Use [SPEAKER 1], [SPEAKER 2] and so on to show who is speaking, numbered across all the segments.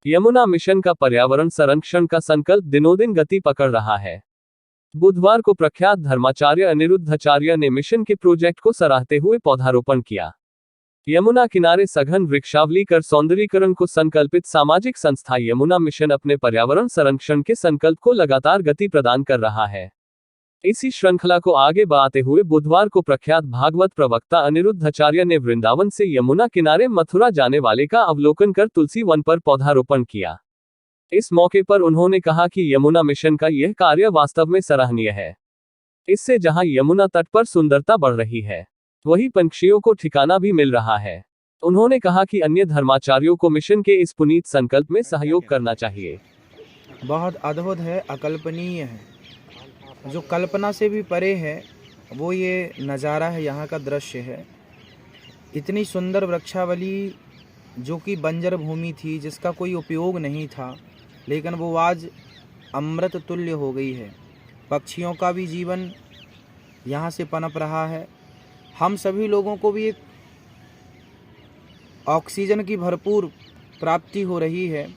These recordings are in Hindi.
[SPEAKER 1] यमुना मिशन का पर्यावरण संरक्षण का संकल्प दिनोंदिन गति पकड़ रहा है। बुधवार को प्रख्यात धर्माचार्य अनिरुद्धाचार्य ने मिशन के प्रोजेक्ट को सराहते हुए पौधारोपण किया। यमुना किनारे सघन वृक्षावली कर सौंदर्यीकरण को संकल्पित सामाजिक संस्था यमुना मिशन अपने पर्यावरण संरक्षण के संकल्प को लगातार गति प्रदान कर रहा है। इसी श्रृंखला को आगे बढ़ाते हुए बुधवार को प्रख्यात भागवत प्रवक्ता अनिरुद्धाचार्य ने वृंदावन से यमुना किनारे मथुरा जाने वाले का अवलोकन कर तुलसी वन पर पौधारोपण किया। इस मौके पर उन्होंने कहा कि यमुना मिशन का यह कार्य वास्तव में सराहनीय है। इससे जहां यमुना तट पर सुंदरता बढ़ रही है, वहीं पंछियों को ठिकाना भी मिल रहा है। उन्होंने कहा कि अन्य धर्माचार्यों को मिशन के इस पुनीत संकल्प में सहयोग करना चाहिए।
[SPEAKER 2] बहुत अद्भुत है, अकल्पनीय है, जो कल्पना से भी परे है वो ये नज़ारा है, यहाँ का दृश्य है। इतनी सुंदर वृक्षावली जो कि बंजर भूमि थी, जिसका कोई उपयोग नहीं था, लेकिन वो आज अमृत तुल्य हो गई है। पक्षियों का भी जीवन यहाँ से पनप रहा है। हम सभी लोगों को भी एक ऑक्सीजन की भरपूर प्राप्ति हो रही है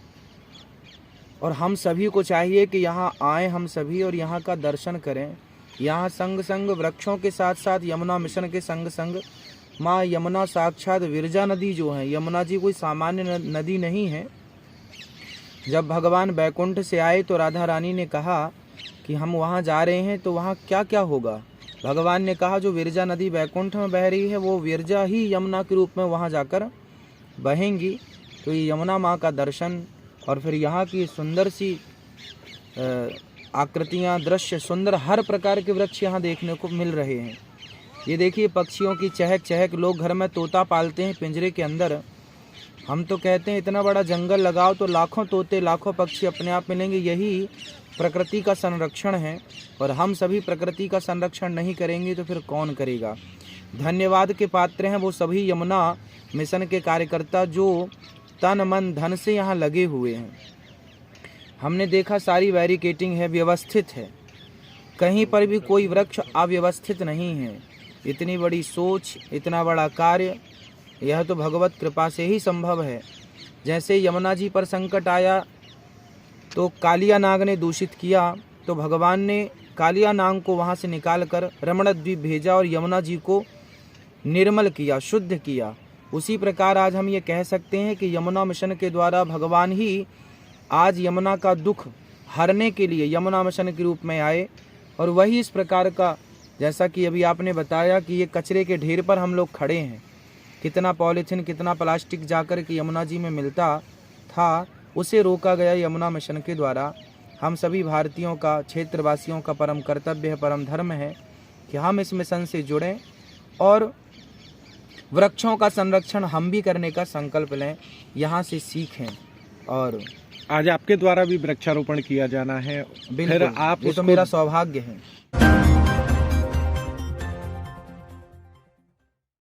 [SPEAKER 2] और हम सभी को चाहिए कि यहाँ आएँ हम सभी और यहाँ का दर्शन करें। यहाँ संग संग वृक्षों के साथ साथ यमुना मिशन के संग संग माँ यमुना साक्षात विरजा नदी जो है, यमुना जी कोई सामान्य नदी नहीं है। जब भगवान बैकुंठ से आए तो राधा रानी ने कहा कि हम वहाँ जा रहे हैं तो वहाँ क्या क्या होगा। भगवान ने कहा जो विरजा नदी बैकुंठ में बह रही है वो विरजा ही यमुना के रूप में वहाँ जाकर बहेंगी। तो ये यमुना माँ का दर्शन और फिर यहाँ की सुंदर सी आकृतियाँ, दृश्य सुंदर, हर प्रकार के वृक्ष यहाँ देखने को मिल रहे हैं। ये देखिए पक्षियों की चहक चहक। लोग घर में तोता पालते हैं पिंजरे के अंदर। हम तो कहते हैं इतना बड़ा जंगल लगाओ तो लाखों तोते लाखों पक्षी अपने आप मिलेंगे। यही प्रकृति का संरक्षण है और हम सभी प्रकृति का संरक्षण नहीं करेंगे तो फिर कौन करेगा। धन्यवाद के पात्र हैं वो सभी यमुना मिशन के कार्यकर्ता जो तन मन धन से यहाँ लगे हुए हैं। हमने देखा सारी बैरिकेटिंग है, व्यवस्थित है, कहीं पर भी कोई वृक्ष अव्यवस्थित नहीं है। इतनी बड़ी सोच, इतना बड़ा कार्य, यह तो भगवत कृपा से ही संभव है। जैसे यमुना जी पर संकट आया तो कालिया नाग ने दूषित किया, तो भगवान ने कालिया नाग को वहाँ से निकाल कर रमणद्वीप भेजा और यमुना जी को निर्मल किया, शुद्ध किया। उसी प्रकार आज हम ये कह सकते हैं कि यमुना मिशन के द्वारा भगवान ही आज यमुना का दुख हरने के लिए यमुना मिशन के रूप में आए। और वही इस प्रकार का, जैसा कि अभी आपने बताया कि ये कचरे के ढेर पर हम लोग खड़े हैं, कितना पॉलीथीन कितना प्लास्टिक जाकर के यमुना जी में मिलता था, उसे रोका गया यमुना मिशन के द्वारा। हम सभी भारतीयों का, क्षेत्रवासियों का परम कर्तव्य है, परम धर्म है कि हम इस मिशन से जुड़ें और वृक्षों का संरक्षण हम भी करने का संकल्प लें, यहाँ से सीखें। और
[SPEAKER 3] आज आपके द्वारा भी वृक्षारोपण किया जाना है, फिर आप
[SPEAKER 2] ये तो मेरा सौभाग्य है।